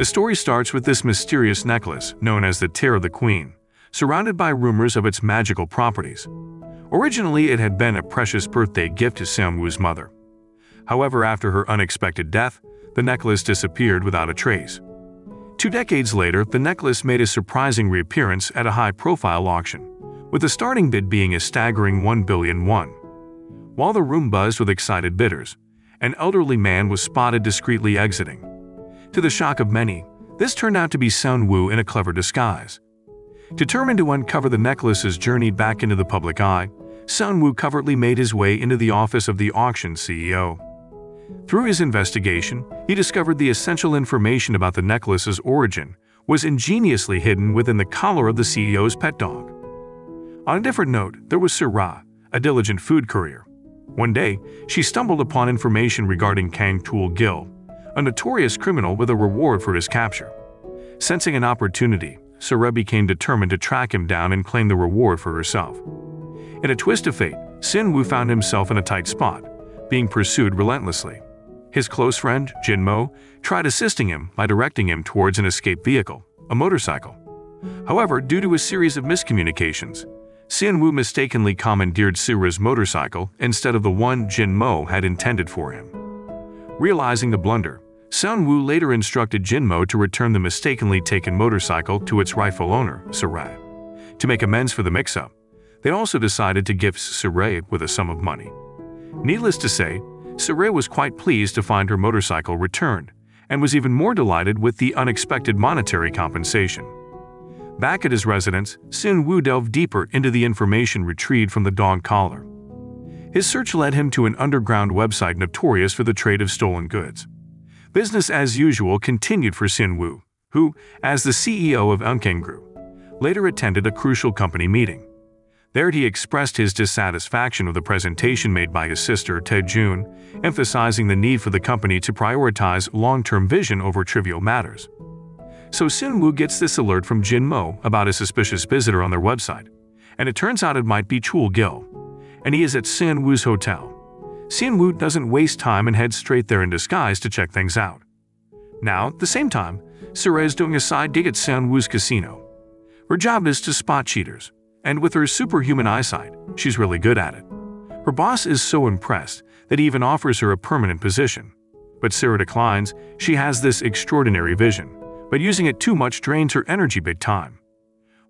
The story starts with this mysterious necklace, known as the Tear of the Queen, surrounded by rumors of its magical properties. Originally, it had been a precious birthday gift to Seung-woo's mother. However, after her unexpected death, the necklace disappeared without a trace. 2 decades later, the necklace made a surprising reappearance at a high-profile auction, with the starting bid being a staggering 1 billion won. While the room buzzed with excited bidders, an elderly man was spotted discreetly exiting. To the shock of many, this turned out to be Seung-woo in a clever disguise. Determined to uncover the necklace's journey back into the public eye, Seung-woo covertly made his way into the office of the auction CEO. Through his investigation, he discovered the essential information about the necklace's origin was ingeniously hidden within the collar of the CEO's pet dog. On a different note, there was Sura, a diligent food courier. One day, she stumbled upon information regarding Kang Tool-gil, a notorious criminal with a reward for his capture. Sensing an opportunity, Sura became determined to track him down and claim the reward for herself. In a twist of fate, Seung-woo found himself in a tight spot, being pursued relentlessly. His close friend, Jin-mo, tried assisting him by directing him towards an escape vehicle, a motorcycle. However, due to a series of miscommunications, Seung-woo mistakenly commandeered Sura's motorcycle instead of the one Jin-mo had intended for him. Realizing the blunder, Seung-woo later instructed Jin-mo to return the mistakenly taken motorcycle to its rightful owner, Sura. To make amends for the mix-up, they also decided to gift Sura with a sum of money. Needless to say, Sura was quite pleased to find her motorcycle returned, and was even more delighted with the unexpected monetary compensation. Back at his residence, Seung-woo delved deeper into the information retrieved from the dog collar. His search led him to an underground website notorious for the trade of stolen goods. Business as usual continued for Seung-woo, who, as the CEO of Eunkaeng Group, later attended a crucial company meeting. There he expressed his dissatisfaction with the presentation made by his sister Tae-jun, emphasizing the need for the company to prioritize long-term vision over trivial matters. So Seung-woo gets this alert from Jin-mo about a suspicious visitor on their website, and it turns out it might be Tool-gil, and he is at Seung-woo's hotel. Seung-woo doesn't waste time and heads straight there in disguise to check things out. Now, at the same time, Sura is doing a side dig at Seung-woo's casino. Her job is to spot cheaters, and with her superhuman eyesight, she's really good at it. Her boss is so impressed that he even offers her a permanent position. But Sura declines. She has this extraordinary vision, but using it too much drains her energy big time.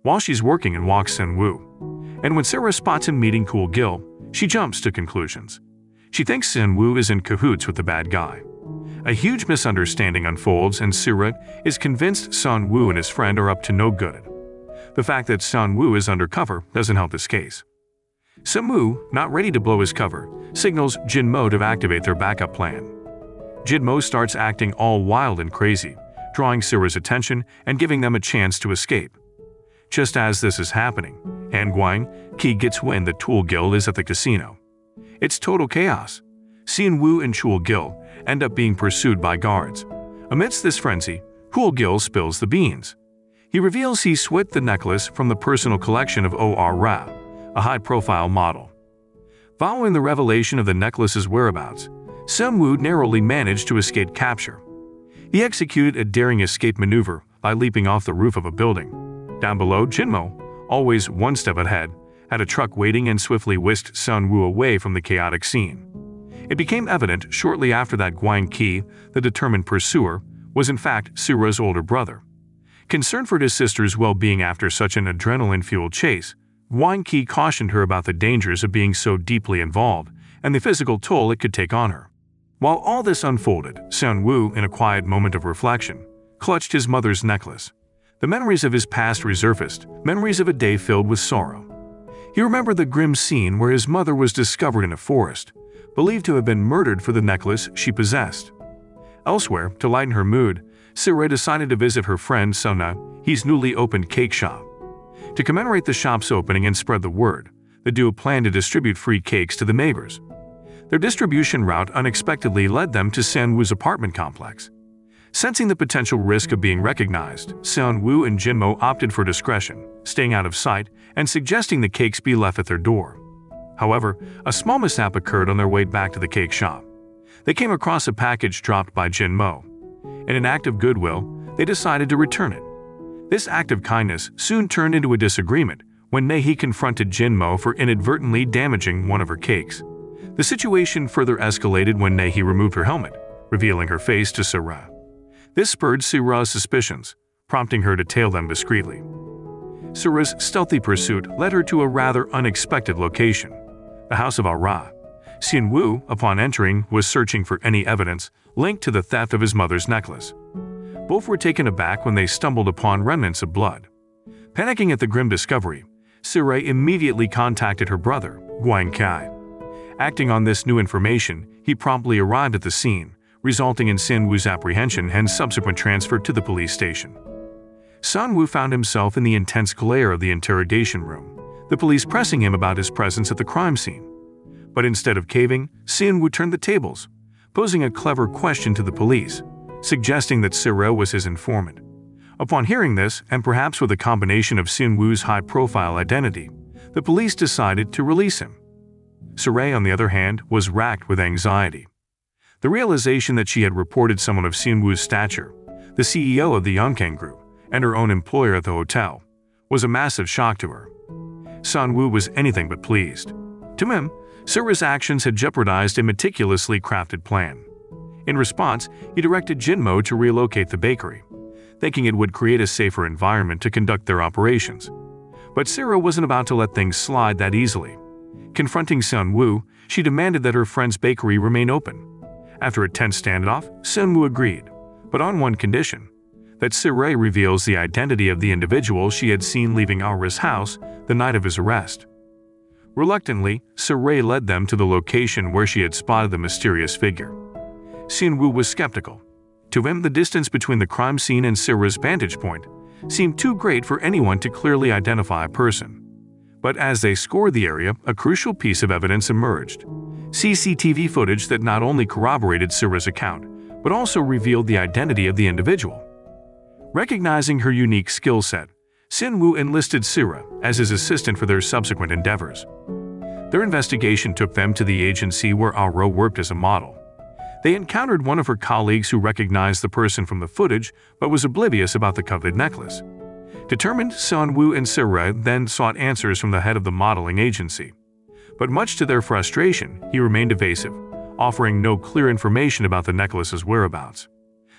While she's working in walks Seung-woo, and when Sura spots him meeting Tool-gil, she jumps to conclusions. She thinks Seung-woo is in cahoots with the bad guy. A huge misunderstanding unfolds, and Sura is convinced Seung-woo and his friend are up to no good. The fact that Seung-woo is undercover doesn't help this case. Seung-woo, not ready to blow his cover, signals Jin-mo to activate their backup plan. Jin-mo starts acting all wild and crazy, drawing Sura's attention and giving them a chance to escape. Just as this is happening, Ki gets wind that Tool-gil is at the casino. It's total chaos. Seung-woo and Tool-gil end up being pursued by guards. Amidst this frenzy, Tool-gil spills the beans. He reveals he swiped the necklace from the personal collection of O.R. Rao, a high-profile model. Following the revelation of the necklace's whereabouts, Seung-woo narrowly managed to escape capture. He executed a daring escape maneuver by leaping off the roof of a building. Down below, Jin-mo, always one step ahead, had a truck waiting and swiftly whisked Seung-woo away from the chaotic scene. It became evident shortly after that Ki, the determined pursuer, was in fact Sura's older brother. Concerned for his sister's well-being after such an adrenaline-fueled chase, Ki cautioned her about the dangers of being so deeply involved and the physical toll it could take on her. While all this unfolded, Seung-woo, in a quiet moment of reflection, clutched his mother's necklace. The memories of his past resurfaced, memories of a day filled with sorrow. He remembered the grim scene where his mother was discovered in a forest, believed to have been murdered for the necklace she possessed. Elsewhere, to lighten her mood, Sura decided to visit her friend Sona, his newly opened cake shop. To commemorate the shop's opening and spread the word, the duo planned to distribute free cakes to the neighbors. Their distribution route unexpectedly led them to Seung-woo's apartment complex. Sensing the potential risk of being recognized, Seung-woo and Jin-mo opted for discretion, staying out of sight and suggesting the cakes be left at their door. However, a small mishap occurred on their way back to the cake shop. They came across a package dropped by Jin-mo. In an act of goodwill, they decided to return it. This act of kindness soon turned into a disagreement when Nahi confronted Jinmo for inadvertently damaging one of her cakes. The situation further escalated when Nahi removed her helmet, revealing her face to Sera. This spurred Sera's suspicions, prompting her to tail them discreetly. Sera's stealthy pursuit led her to a rather unexpected location, the House of Al-Ra. Xianwu, upon entering, was searching for any evidence linked to the theft of his mother's necklace. Both were taken aback when they stumbled upon remnants of blood. Panicking at the grim discovery, Sera immediately contacted her brother, Guan Kai. Acting on this new information, he promptly arrived at the scene, resulting in Xianwu's apprehension and subsequent transfer to the police station. Xianwu found himself in the intense glare of the interrogation room, the police pressing him about his presence at the crime scene. But instead of caving, Xianwu turned the tables, posing a clever question to the police, suggesting that Sera was his informant. Upon hearing this, and perhaps with a combination of Xianwu's high-profile identity, the police decided to release him. Sera, on the other hand, was racked with anxiety. The realization that she had reported someone of Xianwu's stature, the CEO of the Yongkang Group, and her own employer at the hotel, was a massive shock to her. Xianwu was anything but pleased. To him, Sera's actions had jeopardized a meticulously crafted plan. In response, he directed Jinmo to relocate the bakery, thinking it would create a safer environment to conduct their operations. But Sera wasn't about to let things slide that easily. Confronting Xianwu, she demanded that her friend's bakery remain open. After a tense standoff, Xianwu agreed, but on one condition: that Sera reveals the identity of the individual she had seen leaving Aura's house the night of his arrest. Reluctantly, Sera led them to the location where she had spotted the mysterious figure. Xianwu was skeptical. To him, the distance between the crime scene and Sera's vantage point seemed too great for anyone to clearly identify a person. But as they scoured the area, a crucial piece of evidence emerged: CCTV footage that not only corroborated Sera's account, but also revealed the identity of the individual. Recognizing her unique skill set, Xianwu enlisted Sera as his assistant for their subsequent endeavors. Their investigation took them to the agency where Aura worked as a model. They encountered one of her colleagues who recognized the person from the footage but was oblivious about the coveted necklace. Determined, Xianwu and Sera then sought answers from the head of the modeling agency. But much to their frustration, he remained evasive, offering no clear information about the necklace's whereabouts.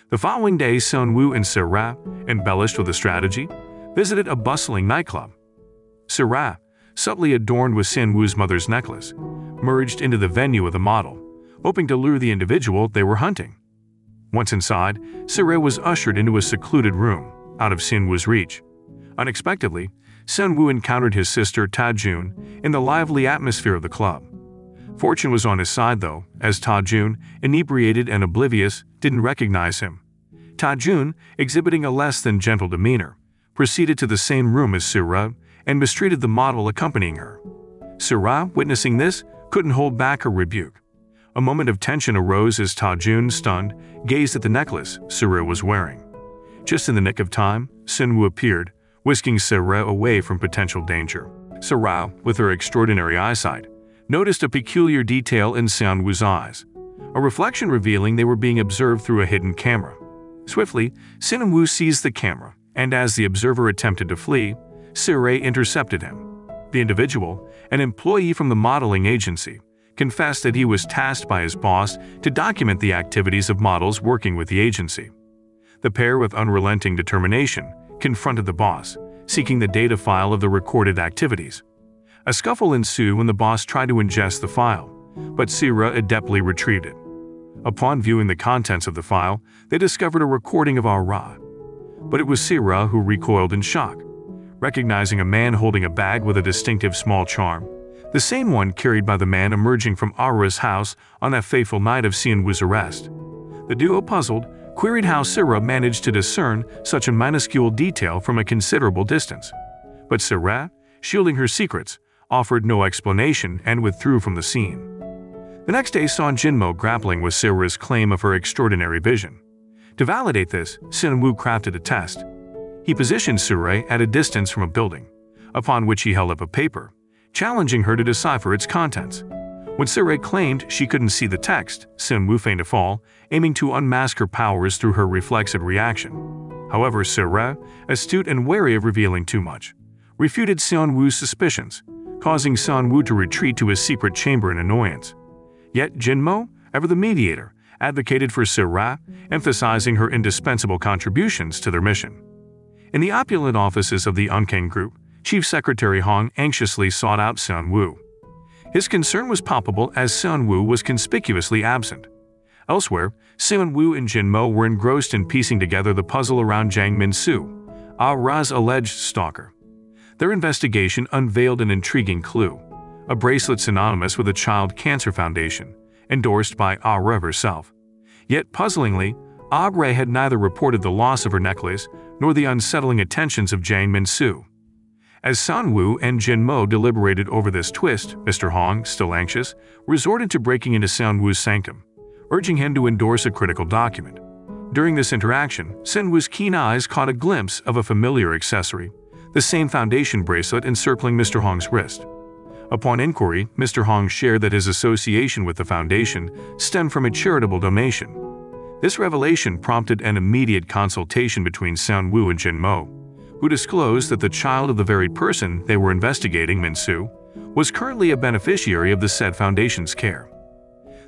The following day, Xianwu and Sera, embellished with a strategy, visited a bustling nightclub. Sera, subtly adorned with Xianwu's mother's necklace, merged into the venue of the model, hoping to lure the individual they were hunting. Once inside, Sera was ushered into a secluded room, out of Xianwu's reach. Unexpectedly, Xianwu encountered his sister Ta Jun in the lively atmosphere of the club. Fortune was on his side though, as Ta Jun, inebriated and oblivious, didn't recognize him. Ta Jun, exhibiting a less than gentle demeanor, proceeded to the same room as Sera and mistreated the model accompanying her. Sera, witnessing this, couldn't hold back her rebuke. A moment of tension arose as Ta Jun, stunned, gazed at the necklace Sera was wearing. Just in the nick of time, Xianwu appeared, whisking Sera away from potential danger. Sera, with her extraordinary eyesight, noticed a peculiar detail in Xianwu's eyes, a reflection revealing they were being observed through a hidden camera. Swiftly, Xianwu seized the camera, and as the observer attempted to flee, Sera intercepted him. The individual, an employee from the modeling agency, confessed that he was tasked by his boss to document the activities of models working with the agency. The pair, with unrelenting determination, confronted the boss, seeking the data file of the recorded activities. A scuffle ensued when the boss tried to ingest the file, but Sera adeptly retrieved it. Upon viewing the contents of the file, they discovered a recording of Aura. But it was Sera who recoiled in shock, recognizing a man holding a bag with a distinctive small charm, the same one carried by the man emerging from Aura's house on that fateful night of Xianwu's arrest. The duo, puzzled, queried how Sera managed to discern such a minuscule detail from a considerable distance. But Sera, shielding her secrets, offered no explanation and withdrew from the scene. The next day saw Jinmo grappling with Sera's claim of her extraordinary vision. To validate this, Xianwu crafted a test. He positioned Sera at a distance from a building, upon which he held up a paper, challenging her to decipher its contents. When Sera claimed she couldn't see the text, Xianwu feigned a fall, aiming to unmask her powers through her reflexive reaction. However, Sira, astute and wary of revealing too much, refuted Seon-woo's suspicions, causing Seon-woo to retreat to his secret chamber in annoyance. Yet Jinmo, ever the mediator, advocated for Sira, emphasizing her indispensable contributions to their mission. In the opulent offices of the Unkang Group, Chief Secretary Hong anxiously sought out Seon-woo. His concern was palpable as Seon-woo was conspicuously absent. Elsewhere, Seon-woo and Jinmo were engrossed in piecing together the puzzle around Jang Min-soo, Ah-ra's alleged stalker. Their investigation unveiled an intriguing clue, a bracelet synonymous with a child cancer foundation, endorsed by Ah-ra herself. Yet puzzlingly, Ah-ra had neither reported the loss of her necklace nor the unsettling attentions of Jang Min-soo. As Seon-woo and Jinmo deliberated over this twist, Mr. Hong, still anxious, resorted to breaking into Seon-woo's sanctum, urging him to endorse a critical document. During this interaction, Seon-woo's keen eyes caught a glimpse of a familiar accessory, the same foundation bracelet encircling Mr. Hong's wrist. Upon inquiry, Mr. Hong shared that his association with the foundation stemmed from a charitable donation. This revelation prompted an immediate consultation between Seon-woo and Jinmo, who disclosed that the child of the very person they were investigating, Min-soo, was currently a beneficiary of the said foundation's care.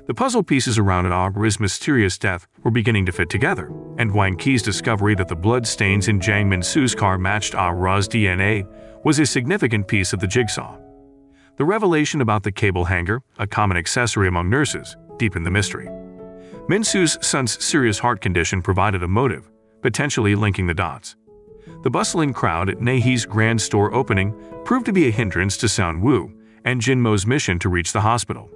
The puzzle pieces around Ah-ra's mysterious death were beginning to fit together, and Wang Qi's discovery that the blood stains in Jang Min-soo's car matched Ah-ra's DNA was a significant piece of the jigsaw. The revelation about the cable hanger, a common accessory among nurses, deepened the mystery. Min-soo's son's serious heart condition provided a motive, potentially linking the dots. The bustling crowd at Nahee's grand store opening proved to be a hindrance to Seon-woo and Jinmo's mission to reach the hospital.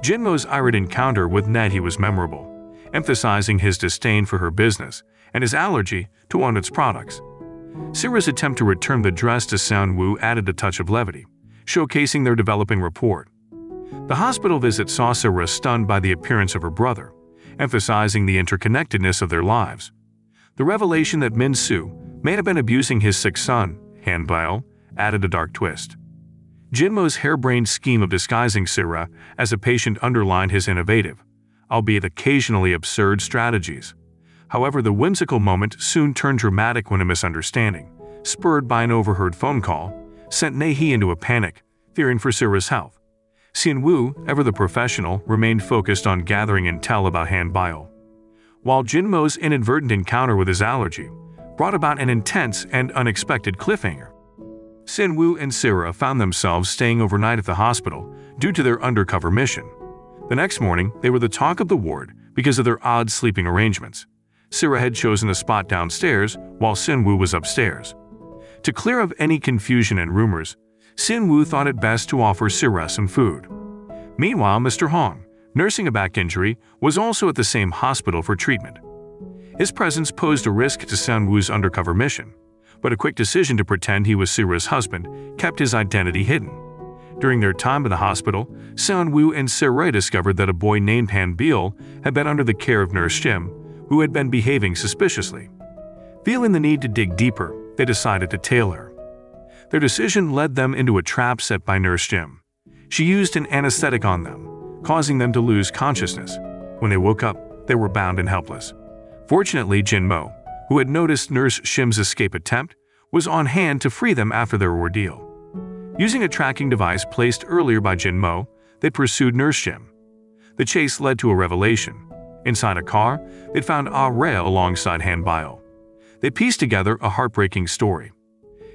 Jinmo's irate encounter with Nahee was memorable, emphasizing his disdain for her business and his allergy to one of its products. Sira's attempt to return the dress to Seon-woo added a touch of levity, showcasing their developing rapport. The hospital visit saw Sira stunned by the appearance of her brother, emphasizing the interconnectedness of their lives. The revelation that Min-soo may have been abusing his sick son, Han Bio, added a dark twist. Jinmo's harebrained scheme of disguising Sira as a patient underlined his innovative, albeit occasionally absurd strategies. However, the whimsical moment soon turned dramatic when a misunderstanding, spurred by an overheard phone call, sent Nahee into a panic, fearing for Sira's health. Seon-woo, ever the professional, remained focused on gathering intel about Han Bio, while Jinmo's inadvertent encounter with his allergy brought about an intense and unexpected cliffhanger. Seon-woo and Sira found themselves staying overnight at the hospital due to their undercover mission. The next morning, they were the talk of the ward because of their odd sleeping arrangements. Sira had chosen a spot downstairs while Seon-woo was upstairs. To clear up any confusion and rumors, Seon-woo thought it best to offer Sira some food. Meanwhile, Mr. Hong, nursing a back injury, was also at the same hospital for treatment. His presence posed a risk to Seon-woo's undercover mission, but a quick decision to pretend he was Sira's husband kept his identity hidden. During their time at the hospital, Seon-woo and Sira discovered that a boy named Han Bio had been under the care of Nurse Jim, who had been behaving suspiciously. Feeling the need to dig deeper, they decided to tail her. Their decision led them into a trap set by Nurse Jim. She used an anesthetic on them, causing them to lose consciousness. When they woke up, they were bound and helpless. Fortunately, Jinmo, who had noticed Nurse Shim's escape attempt, was on hand to free them after their ordeal. Using a tracking device placed earlier by Jinmo, they pursued Nurse Shim. The chase led to a revelation. Inside a car, they found Ah-ra alongside Han Bio. They pieced together a heartbreaking story.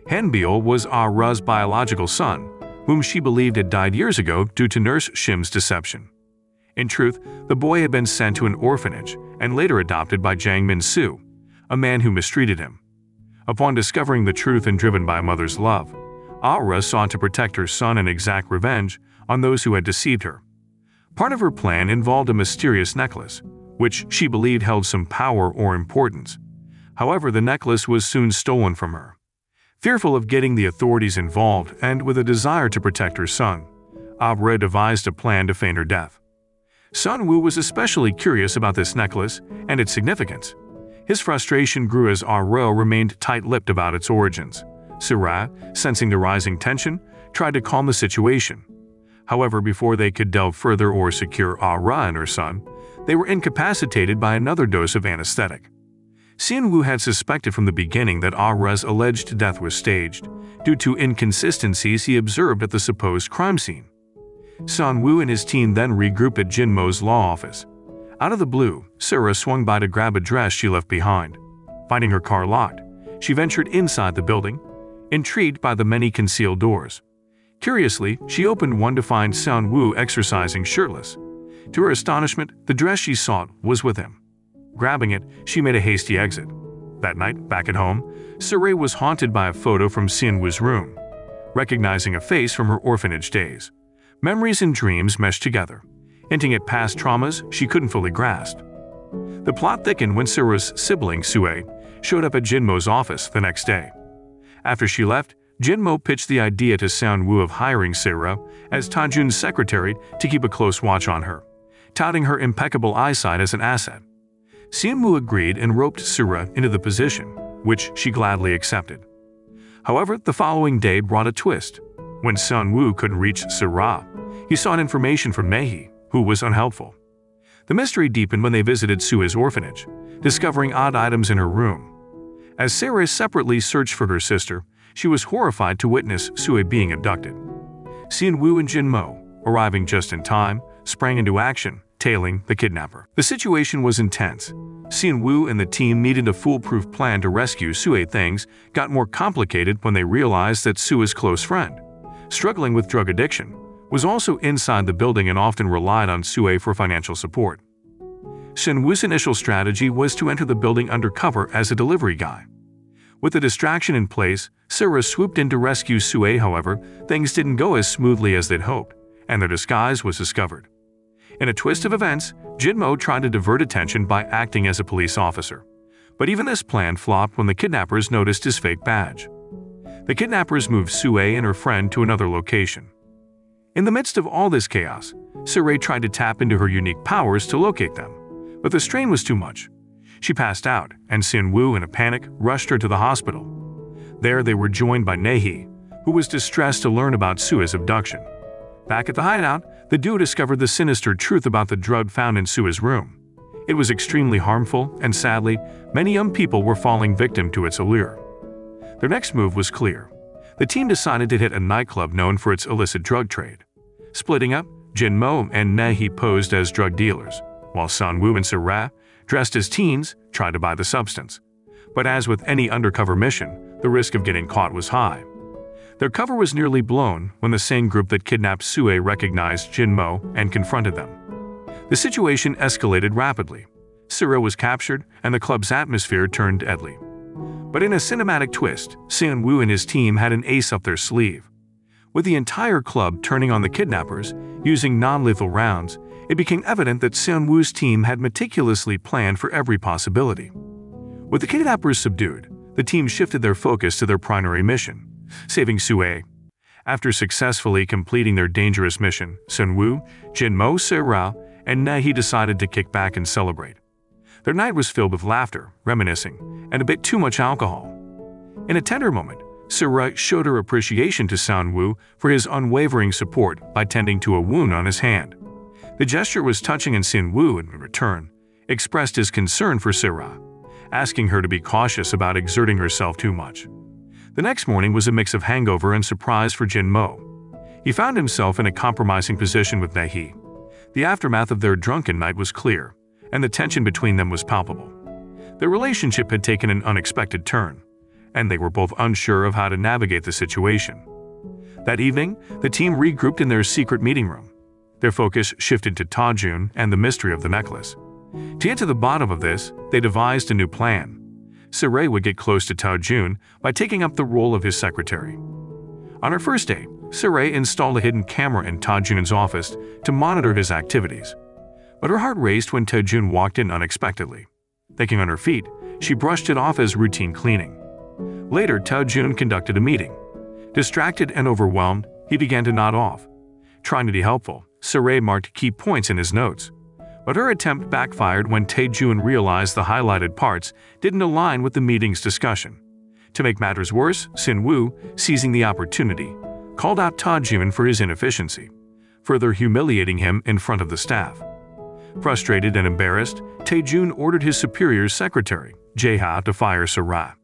Han Bio was Ah-ra's biological son, whom she believed had died years ago due to Nurse Shim's deception. In truth, the boy had been sent to an orphanage and later adopted by Jang Min-soo, a man who mistreated him. Upon discovering the truth and driven by a mother's love, Ah-ra sought to protect her son and exact revenge on those who had deceived her. Part of her plan involved a mysterious necklace, which she believed held some power or importance. However, the necklace was soon stolen from her. Fearful of getting the authorities involved and with a desire to protect her son, Ah-ra devised a plan to feign her death. Seon-woo was especially curious about this necklace and its significance. His frustration grew as Ah-ra remained tight-lipped about its origins. Sira, sensing the rising tension, tried to calm the situation. However, before they could delve further or secure Ah-ra and her son, they were incapacitated by another dose of anesthetic. Sian-woo had suspected from the beginning that Ah-ra's alleged death was staged, due to inconsistencies he observed at the supposed crime scene. Sian-woo and his team then regrouped at Jinmo's law office. Out of the blue, Sura swung by to grab a dress she left behind. Finding her car locked, she ventured inside the building, intrigued by the many concealed doors. Curiously, she opened one to find Sian-woo exercising shirtless. To her astonishment, the dress she sought was with him. Grabbing it, she made a hasty exit. That night, back at home, Sura was haunted by a photo from Sian-woo's room. Recognizing a face from her orphanage days, memories and dreams meshed together, hinting at past traumas she couldn't fully grasp. The plot thickened when Sura's sibling, Sue, showed up at Jinmo's office the next day. After she left, Jinmo pitched the idea to Sian-woo of hiring Sura as Tajun's secretary to keep a close watch on her, touting her impeccable eyesight as an asset. Sian-woo agreed and roped Sura into the position, which she gladly accepted. However, the following day brought a twist. When Sian-woo couldn't reach Sura, he sought information from Nae, who was unhelpful. The mystery deepened when they visited Sue's orphanage, discovering odd items in her room. As Sura separately searched for her sister, she was horrified to witness Sue being abducted. Sian-woo and Jinmo, arriving just in time, sprang into action, tailing the kidnapper. The situation was intense. Sian-woo and the team needed a foolproof plan to rescue Sue. Things got more complicated when they realized that Sue's close friend, struggling with drug addiction, was also inside the building and often relied on Sue for financial support. Sian-woo's initial strategy was to enter the building undercover as a delivery guy. With the distraction in place, Sura swooped in to rescue Sue. However, things didn't go as smoothly as they'd hoped, and their disguise was discovered. In a twist of events, Jinmo tried to divert attention by acting as a police officer. But even this plan flopped when the kidnappers noticed his fake badge. The kidnappers moved Sue and her friend to another location. In the midst of all this chaos, Sura tried to tap into her unique powers to locate them, but the strain was too much. She passed out, and Sian-woo, in a panic, rushed her to the hospital. There they were joined by Nae, who was distressed to learn about Sue's abduction. Back at the hideout, the duo discovered the sinister truth about the drug found in Sue's room. It was extremely harmful, and sadly, many young people were falling victim to its allure. Their next move was clear. The team decided to hit a nightclub known for its illicit drug trade. Splitting up, Jinmo and Nae posed as drug dealers, while Sian-woo and Sura, dressed as teens, tried to buy the substance. But as with any undercover mission, the risk of getting caught was high. Their cover was nearly blown when the same group that kidnapped Sue recognized Jinmo and confronted them. The situation escalated rapidly. Sura was captured, and the club's atmosphere turned deadly. But in a cinematic twist, Sian-woo and his team had an ace up their sleeve. With the entire club turning on the kidnappers, using non-lethal rounds, it became evident that Sian-woo's team had meticulously planned for every possibility. With the kidnappers subdued, the team shifted their focus to their primary mission, saving Sue. After successfully completing their dangerous mission, Sian-woo, Jinmo, Sura, and Nae decided to kick back and celebrate. Their night was filled with laughter, reminiscing, and a bit too much alcohol. In a tender moment, Sura showed her appreciation to Sian-woo for his unwavering support by tending to a wound on his hand. The gesture was touching, and Sian-woo, in return, expressed his concern for Sura, asking her to be cautious about exerting herself too much. The next morning was a mix of hangover and surprise for Jinmo. He found himself in a compromising position with Nae. The aftermath of their drunken night was clear, and the tension between them was palpable. Their relationship had taken an unexpected turn, and they were both unsure of how to navigate the situation. That evening, the team regrouped in their secret meeting room. Their focus shifted to Tajun and the mystery of the necklace. To get to the bottom of this, they devised a new plan. Sura would get close to Tajun by taking up the role of his secretary. On her first day, Sura installed a hidden camera in Tajun's office to monitor his activities. But her heart raced when Tajun walked in unexpectedly. Thinking on her feet, she brushed it off as routine cleaning. Later, Tajun conducted a meeting. Distracted and overwhelmed, he began to nod off. Trying to be helpful, Sura marked key points in his notes. But her attempt backfired when Taejun realized the highlighted parts didn't align with the meeting's discussion. To make matters worse, Sian-woo, seizing the opportunity, called out Taejun for his inefficiency, further humiliating him in front of the staff. Frustrated and embarrassed, Tae-jun ordered his superior's secretary, Jae-ha, to fire Sura.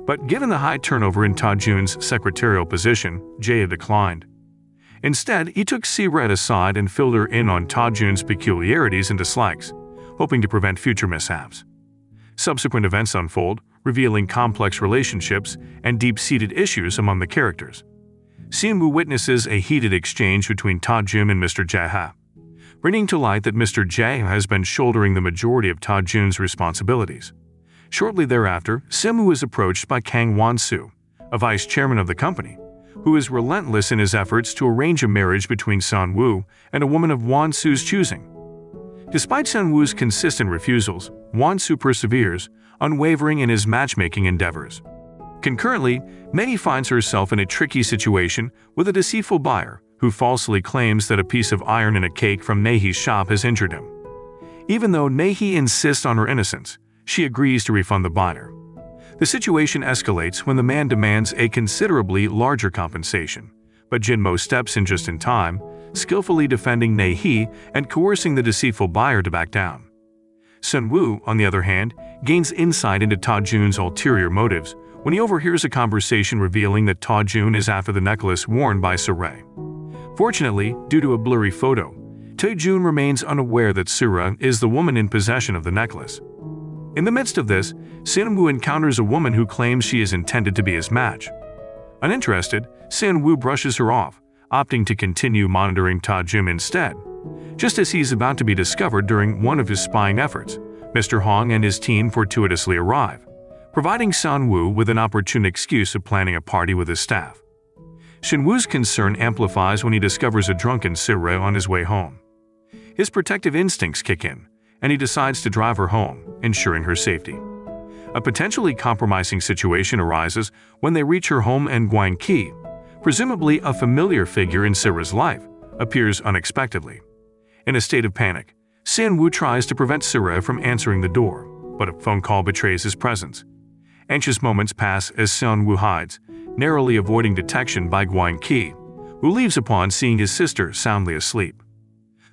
But given the high turnover in Tae-jun's secretarial position, Jae-ha declined. Instead, he took Sura aside and filled her in on Tae-jun's peculiarities and dislikes, hoping to prevent future mishaps. Subsequent events unfold, revealing complex relationships and deep-seated issues among the characters. Seung-woo witnesses a heated exchange between Tae-jun and Mr. Jae-ha, bringing to light that Mr. Jae has been shouldering the majority of Tae-jun's responsibilities. Shortly thereafter, Seung-woo is approached by Kang Won-soo, a vice chairman of the company, who is relentless in his efforts to arrange a marriage between Seung-woo and a woman of Won-soo's choosing. Despite Seung-woo's consistent refusals, Won-soo perseveres, unwavering in his matchmaking endeavors. Concurrently, Mei finds herself in a tricky situation with a deceitful buyer who falsely claims that a piece of iron in a cake from Naehee's shop has injured him. Even though Naehee insists on her innocence, she agrees to refund the buyer. The situation escalates when the man demands a considerably larger compensation, but Jinmo steps in just in time, skillfully defending Naehee and coercing the deceitful buyer to back down. Seung-woo, on the other hand, gains insight into Tae-jun's ulterior motives when he overhears a conversation revealing that Tae-jun is after the necklace worn by Sura. Fortunately, due to a blurry photo, Tae-jun remains unaware that Sura is the woman in possession of the necklace. In the midst of this, Seung-woo encounters a woman who claims she is intended to be his match. Uninterested, Seung-woo brushes her off, opting to continue monitoring Tae-jun instead. Just as he's about to be discovered during one of his spying efforts, Mr. Hong and his team fortuitously arrive, providing Seung-woo with an opportune excuse of planning a party with his staff. Seung-woo's concern amplifies when he discovers a drunken Sura on his way home. His protective instincts kick in, and he decides to drive her home, ensuring her safety. A potentially compromising situation arises when they reach her home and Gwangi, presumably a familiar figure in Sura's life, appears unexpectedly. In a state of panic, Seung-woo tries to prevent Sura from answering the door, but a phone call betrays his presence. Anxious moments pass as Seung-woo hides, narrowly avoiding detection by Gwangi, who leaves upon seeing his sister soundly asleep.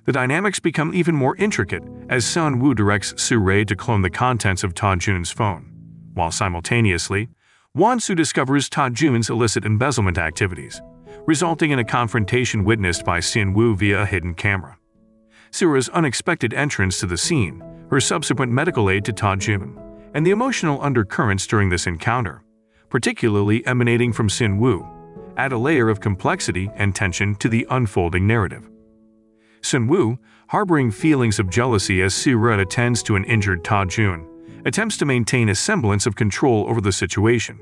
The dynamics become even more intricate as Seung-woo directs Sura to clone the contents of Tae-jun's phone, while simultaneously, Won-soo discovers Tae-jun's illicit embezzlement activities, resulting in a confrontation witnessed by Seung-woo via a hidden camera. Sura's unexpected entrance to the scene, her subsequent medical aid to Tae-jun, and the emotional undercurrents during this encounter, particularly emanating from Seung-woo, add a layer of complexity and tension to the unfolding narrative. Seung-woo, harboring feelings of jealousy as Sura attends to an injured Tae-jun, attempts to maintain a semblance of control over the situation.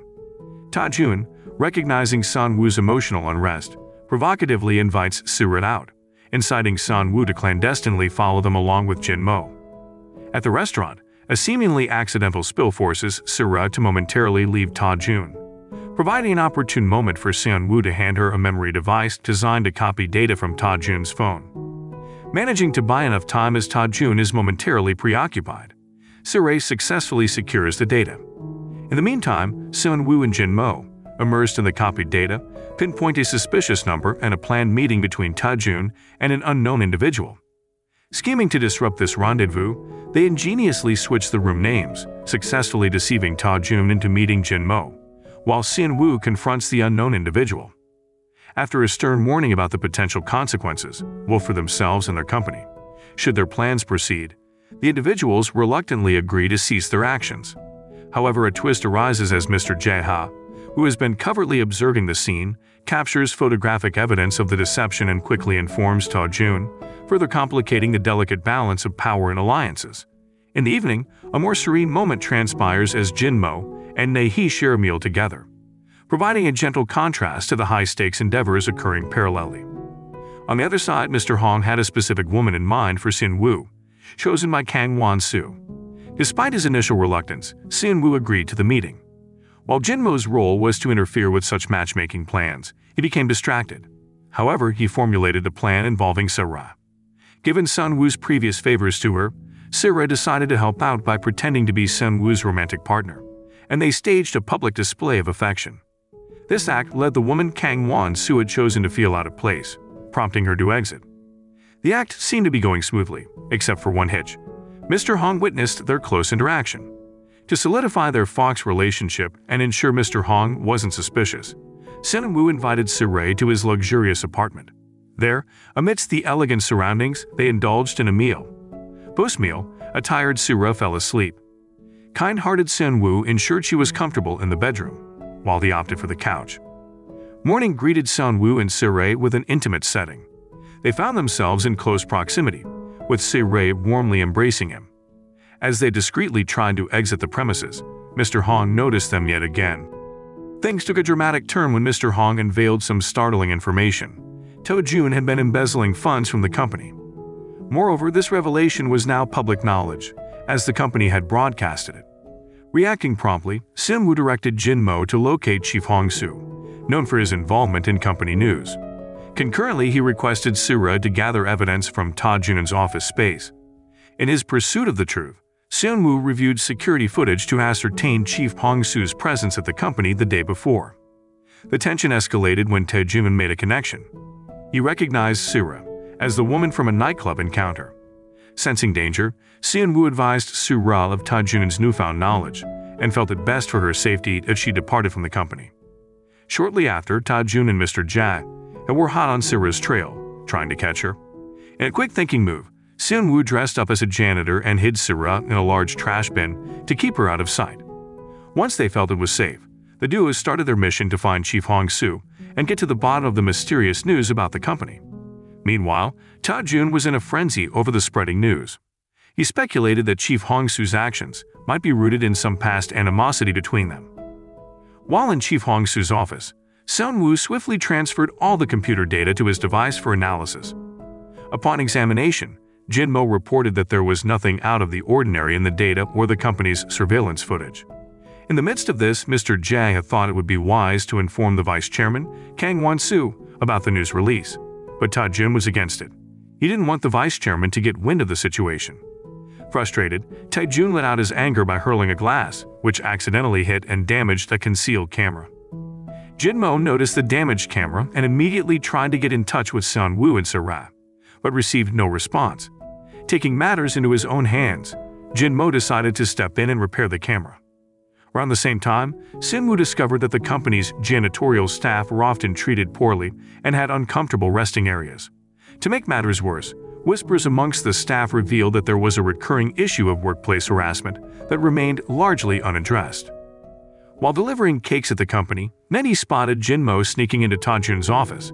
Tae-jun, recognizing Seung-woo's emotional unrest, provocatively invites Sura out, inciting Seung-woo to clandestinely follow them along with Jinmo. At the restaurant, a seemingly accidental spill forces Sura to momentarily leave Tae-jun, providing an opportune moment for Seung-woo to hand her a memory device designed to copy data from Tae-jun's phone. Managing to buy enough time as Tae-jun is momentarily preoccupied, Sura successfully secures the data. In the meantime, Seung-woo and Jinmo, immersed in the copied data, pinpoint a suspicious number and a planned meeting between Tae-jun and an unknown individual. Scheming to disrupt this rendezvous, they ingeniously switch the room names, successfully deceiving Tae-jun into meeting Jinmo, while Seung-woo confronts the unknown individual. After a stern warning about the potential consequences, both for themselves and their company, should their plans proceed, the individuals reluctantly agree to cease their actions. However, a twist arises as Mr. Jae-ha, who has been covertly observing the scene, captures photographic evidence of the deception and quickly informs Tae-jun, further complicating the delicate balance of power and alliances. In the evening, a more serene moment transpires as Jinmo and Naehee share a meal together, providing a gentle contrast to the high-stakes endeavors occurring parallelly. On the other side, Mr. Hong had a specific woman in mind for Seung-woo, chosen by Kang Won-soo. Despite his initial reluctance, Seung-woo agreed to the meeting. While Jinmo's role was to interfere with such matchmaking plans, he became distracted. However, he formulated a plan involving Sura. Given Seung-woo's previous favors to her, Sura decided to help out by pretending to be Seung-woo's romantic partner, and they staged a public display of affection. This act led the woman Kang Won-soo had chosen to feel out of place, prompting her to exit. The act seemed to be going smoothly, except for one hitch. Mr. Hong witnessed their close interaction. To solidify their Fox relationship and ensure Mr. Hong wasn't suspicious, Sin Woo invited Siray to his luxurious apartment. There, amidst the elegant surroundings, they indulged in a meal. Post-meal, a tired Siray fell asleep. Kind-hearted Sin Woo ensured she was comfortable in the bedroom, while he opted for the couch. Morning greeted Sin Woo and Siray with an intimate setting. They found themselves in close proximity, with Siray warmly embracing him. As they discreetly tried to exit the premises, Mr. Hong noticed them yet again. Things took a dramatic turn when Mr. Hong unveiled some startling information. To Jun had been embezzling funds from the company. Moreover, this revelation was now public knowledge, as the company had broadcasted it. Reacting promptly, Sin Woo directed Jin Mo to locate Chief Hong Soo, known for his involvement in company news. Concurrently, he requested Sura to gather evidence from Ta Jun's office space. In his pursuit of the truth, Sin Woo reviewed security footage to ascertain Chief Hong Soo's presence at the company the day before. The tension escalated when Tae Jun made a connection. He recognized Sura as the woman from a nightclub encounter. Sensing danger, Sin Woo advised Sura of Ta Jun's newfound knowledge and felt it best for her safety if she departed from the company. Shortly after, Ta Jun and Mr. Jia were hot on Sura's trail, trying to catch her. In a quick thinking move, Sin Woo dressed up as a janitor and hid Sura in a large trash bin to keep her out of sight. Once they felt it was safe, the duo started their mission to find Chief Hong Soo and get to the bottom of the mysterious news about the company. Meanwhile, Ta Jun was in a frenzy over the spreading news. He speculated that Chief Hong Soo's actions might be rooted in some past animosity between them. While in Chief Hong Soo's office, Sin Woo swiftly transferred all the computer data to his device for analysis. Upon examination, Jin Mo reported that there was nothing out of the ordinary in the data or the company's surveillance footage. In the midst of this, Mr. Jia had thought it would be wise to inform the vice chairman, Kang Won-soo, about the news release, but Ta Jun was against it. He didn't want the vice chairman to get wind of the situation. Frustrated, Tae Jun let out his anger by hurling a glass, which accidentally hit and damaged a concealed camera. Jin Mo noticed the damaged camera and immediately tried to get in touch with Sin Woo and Sura, but received no response. Taking matters into his own hands, Jin Mo decided to step in and repair the camera. Around the same time, Sin Woo discovered that the company's janitorial staff were often treated poorly and had uncomfortable resting areas. To make matters worse, whispers amongst the staff revealed that there was a recurring issue of workplace harassment that remained largely unaddressed. While delivering cakes at the company, many spotted Jin Mo sneaking into Ta Jun's office.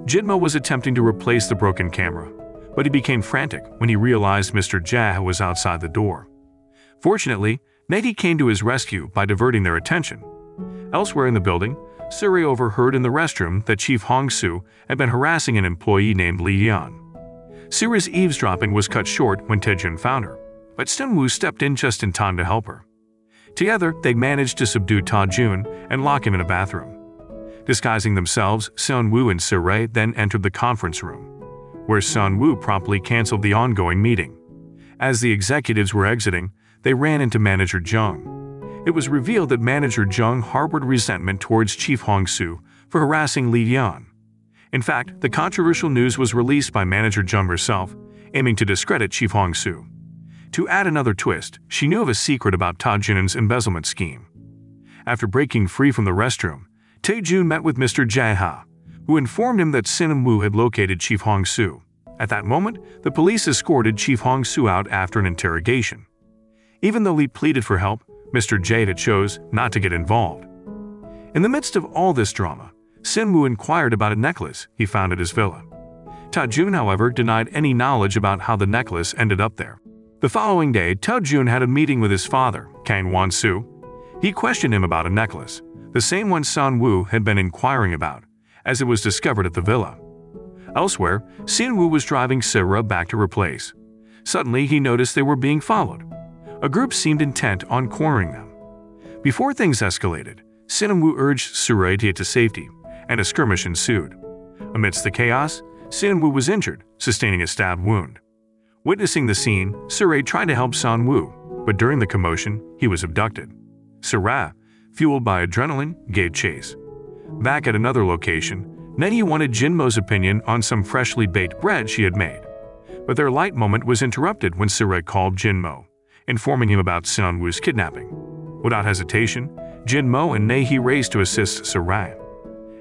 Jin Mo was attempting to replace the broken camera, but he became frantic when he realized Mr. Jia was outside the door. Fortunately, Nady came to his rescue by diverting their attention. Elsewhere in the building, Suri overheard in the restroom that Chief Hong Soo had been harassing an employee named Li Yan. Suri's eavesdropping was cut short when Tae Jun found her, but Sin Woo stepped in just in time to help her. Together, they managed to subdue Ta Jun and lock him in a bathroom. Disguising themselves, Sin Woo and Suri then entered the conference room, where Sin Woo promptly canceled the ongoing meeting. As the executives were exiting, they ran into Manager Jung. It was revealed that Manager Jung harbored resentment towards Chief Hong Soo for harassing Li Yan. In fact, the controversial news was released by Manager Jung herself, aiming to discredit Chief Hong Soo. To add another twist, she knew of a secret about Ta Jun's embezzlement scheme. After breaking free from the restroom, Tae Jun met with Mr. Jae-ha, who informed him that Sin Woo had located Chief Hong Soo. At that moment, the police escorted Chief Hong Soo out after an interrogation. Even though he pleaded for help, Mr. Jada chose not to get involved. In the midst of all this drama, Sin Woo inquired about a necklace he found at his villa. Ta Jun, however, denied any knowledge about how the necklace ended up there. The following day, Ta Jun had a meeting with his father, Kang Won-soo. He questioned him about a necklace, the same one Sin Woo had been inquiring about, as it was discovered at the villa. Elsewhere, Sin Woo was driving Sura back to her place. Suddenly, he noticed they were being followed. A group seemed intent on cornering them. Before things escalated, Sin Woo urged Sura to get to safety, and a skirmish ensued. Amidst the chaos, Sin Woo was injured, sustaining a stab wound. Witnessing the scene, Sura tried to help Sin Woo, but during the commotion, he was abducted. Sura, fueled by adrenaline, gave chase. Back at another location, Nehi wanted Jinmo's opinion on some freshly baked bread she had made. But their light moment was interrupted when Saray called Jinmo, informing him about Seonwoo's kidnapping. Without hesitation, Jinmo and Nehi raced to assist Saray.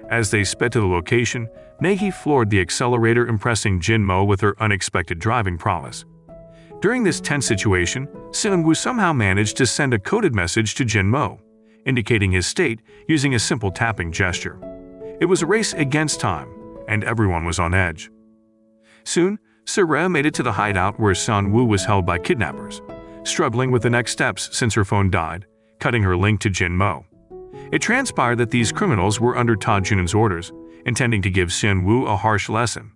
As they sped to the location, Nehi floored the accelerator, impressing Jinmo with her unexpected driving prowess. During this tense situation, Seonwoo somehow managed to send a coded message to Jinmo, indicating his state using a simple tapping gesture. It was a race against time, and everyone was on edge. Soon, Saray made it to the hideout where Seonwoo was held by kidnappers, struggling with the next steps since her phone died, cutting her link to Jinmo. It transpired that these criminals were under Ta Jun's orders, intending to give Seonwoo a harsh lesson.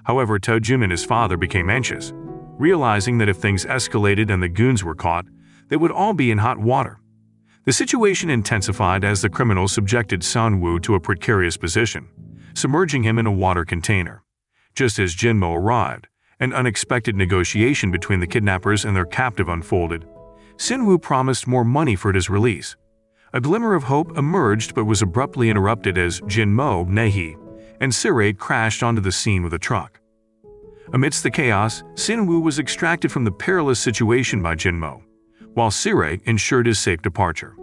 However, Ta Jun and his father became anxious, realizing that if things escalated and the goons were caught, they would all be in hot water. The situation intensified as the criminals subjected Seonwoo to a precarious position, submerging him in a water container. Just as Jinmo arrived, an unexpected negotiation between the kidnappers and their captive unfolded. Seonwoo promised more money for his release. A glimmer of hope emerged but was abruptly interrupted as Jinmo, Nehi, and Saray crashed onto the scene with a truck. Amidst the chaos, Seonwoo was extracted from the perilous situation by Jinmo, while Saray ensured his safe departure.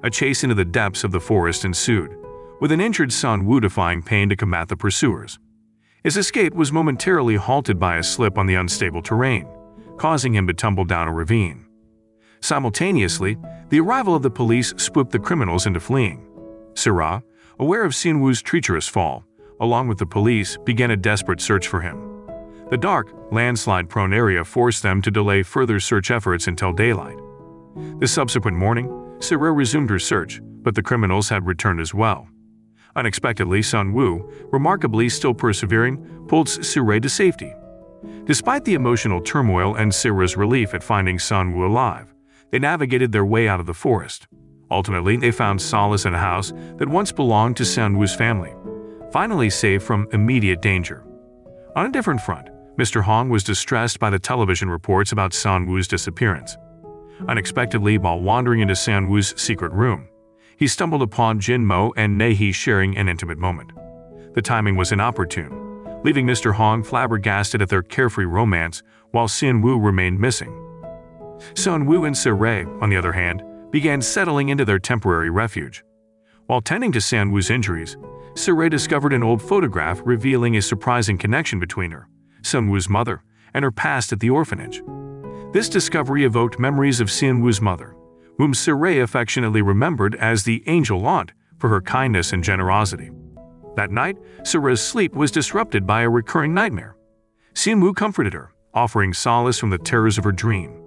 A chase into the depths of the forest ensued, with an injured Seonwoo defying pain to combat the pursuers. His escape was momentarily halted by a slip on the unstable terrain, causing him to tumble down a ravine. Simultaneously, the arrival of the police spooked the criminals into fleeing. Saray, aware of Seonwoo's treacherous fall, along with the police, began a desperate search for him. The dark, landslide-prone area forced them to delay further search efforts until daylight. The subsequent morning, Saray resumed her search, but the criminals had returned as well. Unexpectedly, Seonwoo, remarkably still persevering, pulled Saray to safety. Despite the emotional turmoil and Saray's relief at finding Seonwoo alive, they navigated their way out of the forest. Ultimately, they found solace in a house that once belonged to Seonwoo's family, finally saved from immediate danger. On a different front, Mr. Hong was distressed by the television reports about Seonwoo's disappearance. Unexpectedly, while wandering into Seonwoo's secret room, he stumbled upon Jinmo and Nehi sharing an intimate moment. The timing was inopportune, leaving Mr. Hong flabbergasted at their carefree romance while Seonwoo remained missing. Seonwoo and Saray, on the other hand, began settling into their temporary refuge. While tending to Seonwoo's injuries, Saray discovered an old photograph revealing a surprising connection between her, Seonwoo's mother, and her past at the orphanage. This discovery evoked memories of Seonwoo's mother, whom Saray affectionately remembered as the angel aunt for her kindness and generosity. That night, Saray's sleep was disrupted by a recurring nightmare. Seonwoo comforted her, offering solace from the terrors of her dream.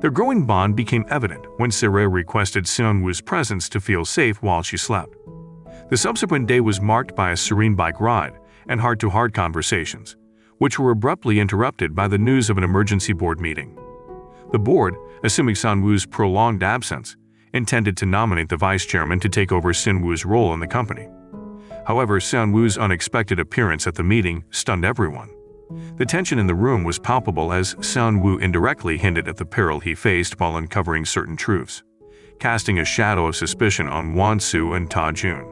Their growing bond became evident when Saray requested Seonwoo's presence to feel safe while she slept. The subsequent day was marked by a serene bike ride and heart-to-heart conversations, which were abruptly interrupted by the news of an emergency board meeting. The board, assuming Seonwoo's prolonged absence, intended to nominate the vice chairman to take over Seonwoo's role in the company. However, Seonwoo's unexpected appearance at the meeting stunned everyone. The tension in the room was palpable as Seonwoo indirectly hinted at the peril he faced while uncovering certain truths, casting a shadow of suspicion on Won-soo and Ta Jun.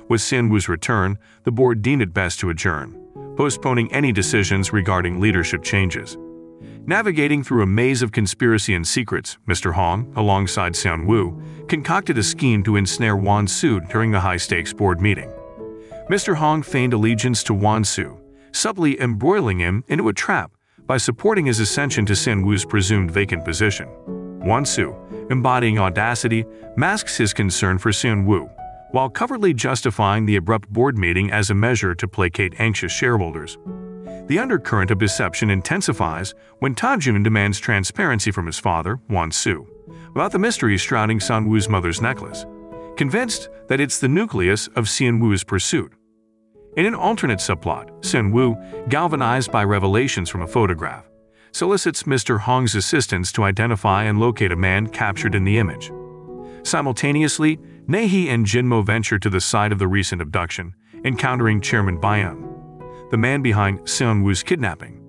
With Seonwoo's return, the board deemed it best to adjourn, postponing any decisions regarding leadership changes. Navigating through a maze of conspiracy and secrets, Mr. Hong, alongside Seonwoo, concocted a scheme to ensnare Won-soo during the high-stakes board meeting. Mr. Hong feigned allegiance to Won-soo, subtly embroiling him into a trap by supporting his ascension to Seonwoo's presumed vacant position. Won-soo, embodying audacity, masks his concern for Seonwoo, while covertly justifying the abrupt board meeting as a measure to placate anxious shareholders. The undercurrent of deception intensifies when Ta Jun demands transparency from his father, Won-soo, about the mystery shrouding Seonwoo's mother's necklace, convinced that it's the nucleus of Seonwoo's pursuit. In an alternate subplot, Seonwoo, galvanized by revelations from a photograph, solicits Mr. Hong's assistance to identify and locate a man captured in the image. Simultaneously, Nehi and Jinmo venture to the site of the recent abduction, encountering Chairman Bayan, the man behind Seonwoo's kidnapping.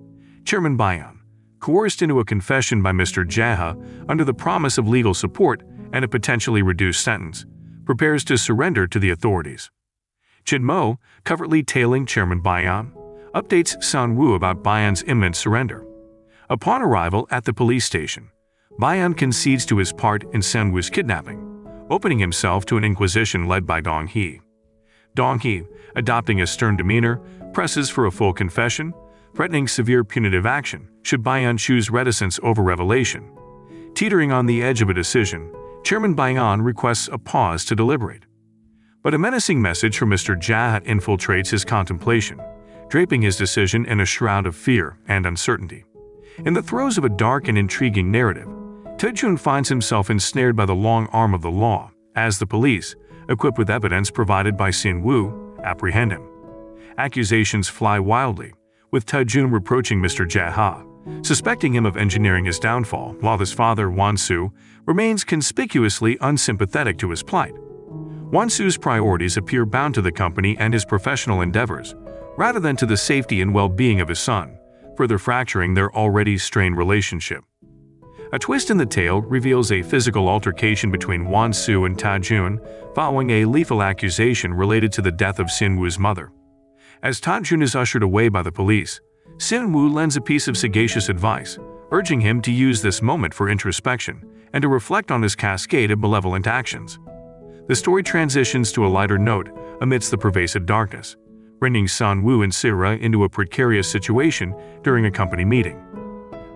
Chairman Bayan, coerced into a confession by Mr. Jaha under the promise of legal support and a potentially reduced sentence, prepares to surrender to the authorities. Jdrama, covertly tailing Chairman Bayan, updates Sun-woo about Bayan's imminent surrender. Upon arrival at the police station, Bayan concedes to his part in Sun-woo's kidnapping, opening himself to an inquisition led by Dong-hee. Dong-hee, adopting a stern demeanor, presses for a full confession, threatening severe punitive action should Bayan choose reticence over revelation. Teetering on the edge of a decision, Chairman Bayan requests a pause to deliberate. But a menacing message from Mr. Jha infiltrates his contemplation, draping his decision in a shroud of fear and uncertainty. In the throes of a dark and intriguing narrative, Tae-jun finds himself ensnared by the long arm of the law, as the police, equipped with evidence provided by Sin-woo, apprehend him. Accusations fly wildly, with Tae-jun reproaching Mr. Jha, suspecting him of engineering his downfall, while his father, Won-soo, remains conspicuously unsympathetic to his plight. Won-soo's priorities appear bound to the company and his professional endeavors, rather than to the safety and well-being of his son, further fracturing their already strained relationship. A twist in the tale reveals a physical altercation between Won-soo and Tae-jun following a lethal accusation related to the death of Sin-woo's mother. As Tae-jun is ushered away by the police, Sin-woo lends a piece of sagacious advice, urging him to use this moment for introspection and to reflect on his cascade of malevolent actions. The story transitions to a lighter note amidst the pervasive darkness, bringing Sun-woo and Sira into a precarious situation during a company meeting.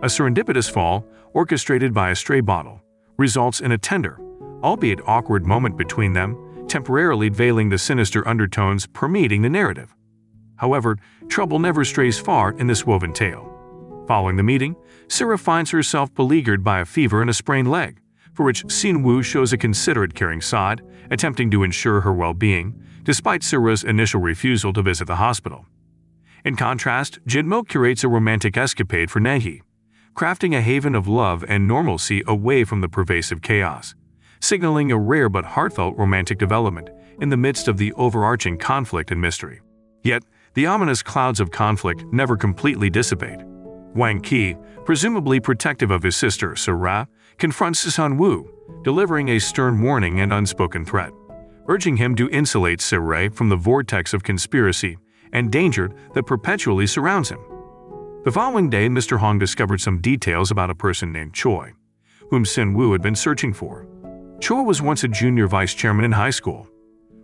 A serendipitous fall, orchestrated by a stray bottle, results in a tender, albeit awkward moment between them, temporarily veiling the sinister undertones permeating the narrative. However, trouble never strays far in this woven tale. Following the meeting, Sira finds herself beleaguered by a fever and a sprained leg, for which Sin-woo shows a considerate caring side, attempting to ensure her well-being, despite Sira's initial refusal to visit the hospital. In contrast, Jdrama curates a romantic escapade for Nae, crafting a haven of love and normalcy away from the pervasive chaos, signaling a rare but heartfelt romantic development in the midst of the overarching conflict and mystery. Yet, the ominous clouds of conflict never completely dissipate. Wang Ki, presumably protective of his sister Sira, confronts Sun-woo, delivering a stern warning and unspoken threat, urging him to insulate Sira from the vortex of conspiracy and danger that perpetually surrounds him. The following day, Mr. Hong discovered some details about a person named Choi, whom Sin-woo had been searching for. Choi was once a junior vice chairman in high school.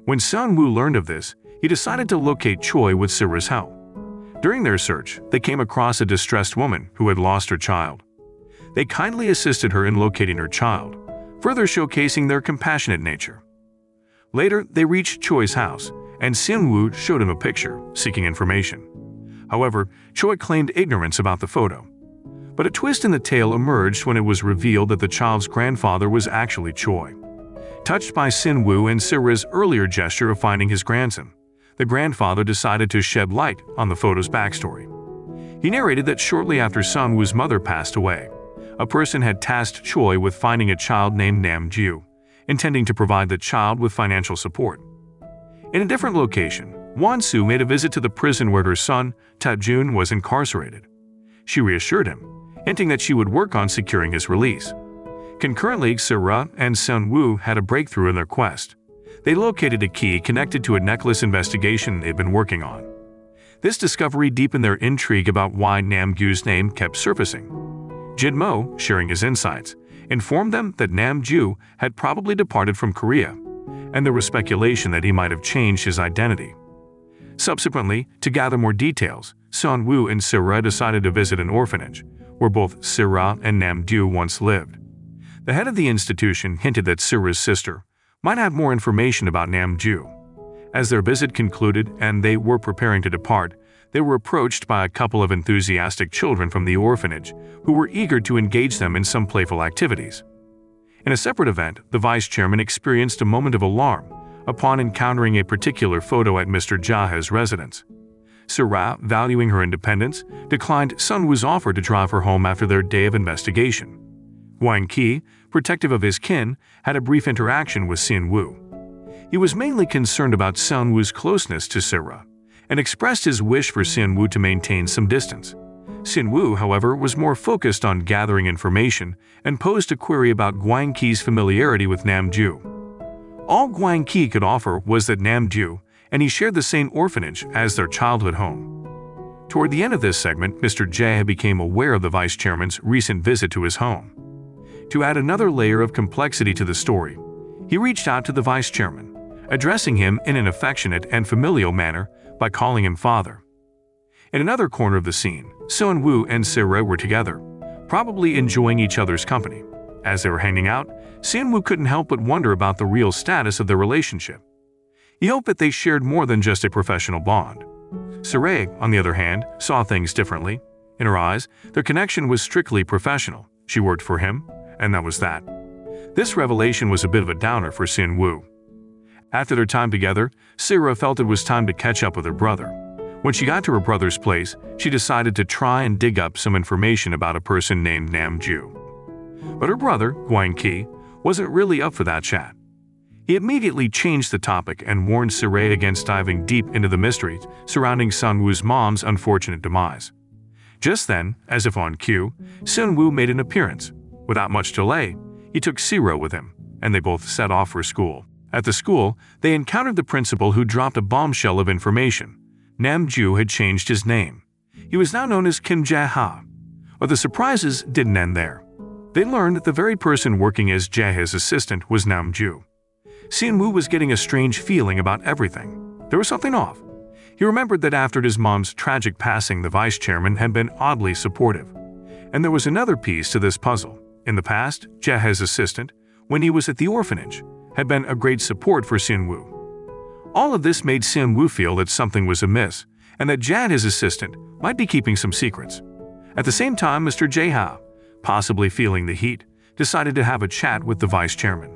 When Sun-woo learned of this, he decided to locate Choi with Sira's help. During their search, they came across a distressed woman who had lost her child. They kindly assisted her in locating her child, further showcasing their compassionate nature. Later, they reached Choi's house, and Sin-woo showed him a picture, seeking information. However, Choi claimed ignorance about the photo. But a twist in the tale emerged when it was revealed that the child's grandfather was actually Choi. Touched by Sin-woo and Sira's earlier gesture of finding his grandson, the grandfather decided to shed light on the photo's backstory. He narrated that shortly after Sun-woo's mother passed away, a person had tasked Choi with finding a child named Nam-ju, intending to provide the child with financial support. In a different location, Won-soo made a visit to the prison where her son, Tae-jun, was incarcerated. She reassured him, hinting that she would work on securing his release. Concurrently, Sira and Sun-woo had a breakthrough in their quest. They located a key connected to a necklace investigation they'd been working on. This discovery deepened their intrigue about why Nam-ju's name kept surfacing. Jdrama, sharing his insights, informed them that Nam-ju had probably departed from Korea, and there was speculation that he might have changed his identity. Subsequently, to gather more details, Sun-woo and Sira decided to visit an orphanage, where both Sira and Nam-ju once lived. The head of the institution hinted that Sira's sister might have more information about Nam-ju. As their visit concluded and they were preparing to depart, they were approached by a couple of enthusiastic children from the orphanage who were eager to engage them in some playful activities. In a separate event, the vice chairman experienced a moment of alarm upon encountering a particular photo at Mr. Jha's residence. Sira, valuing her independence, declined Sun-woo's offer to drive her home after their day of investigation. Wang Ki, protective of his kin, had a brief interaction with Sin-woo. He was mainly concerned about Sun-woo's closeness to Sira, and expressed his wish for Sin-woo to maintain some distance. Sin-woo, however, was more focused on gathering information and posed a query about Wang Ki's familiarity with Nam-ju. All Wang Ki could offer was that Nam-ju, and he shared the same orphanage as their childhood home. Toward the end of this segment, Mr. J became aware of the vice chairman's recent visit to his home. To add another layer of complexity to the story, he reached out to the vice chairman, addressing him in an affectionate and familial manner by calling him father. In another corner of the scene, Seon-woo and Se-ra were together, probably enjoying each other's company. As they were hanging out, Seon-woo couldn't help but wonder about the real status of their relationship. He hoped that they shared more than just a professional bond. Se-ra, on the other hand, saw things differently. In her eyes, their connection was strictly professional. She worked for him, and that was that. This revelation was a bit of a downer for Seon-woo. After their time together, Se-ra felt it was time to catch up with her brother. When she got to her brother's place, she decided to try and dig up some information about a person named Nam-ju. But her brother, Hwang-ki, wasn't really up for that chat. He immediately changed the topic and warned Se-ra against diving deep into the mysteries surrounding Seon-woo's mom's unfortunate demise. Just then, as if on cue, Seon-woo made an appearance. Without much delay, he took Se-ra with him, and they both set off for school. At the school, they encountered the principal who dropped a bombshell of information. Nam-ju had changed his name. He was now known as Kim Jae-ha. But the surprises didn't end there. They learned that the very person working as Jaeha's assistant was Nam-ju. Seon-woo was getting a strange feeling about everything. There was something off. He remembered that after his mom's tragic passing, the vice chairman had been oddly supportive. And there was another piece to this puzzle. In the past, Jaeha's assistant, when he was at the orphanage, had been a great support for Seon-woo. All of this made Seon-woo feel that something was amiss, and that Jae, his assistant, might be keeping some secrets. At the same time, Mr. Jae-ha, possibly feeling the heat, decided to have a chat with the vice chairman.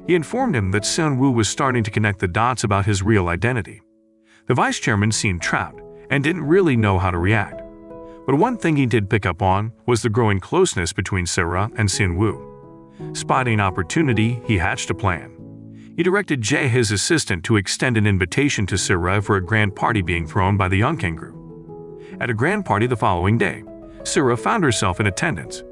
He informed him that Seon-woo was starting to connect the dots about his real identity. The vice chairman seemed trapped and didn't really know how to react. But one thing he did pick up on was the growing closeness between Se-ra and Seon-woo. Spotting an opportunity, he hatched a plan. He directed Jae, his assistant, to extend an invitation to Se-ra for a grand party being thrown by the Youngkang group. At a grand party the following day, Se-ra found herself in attendance.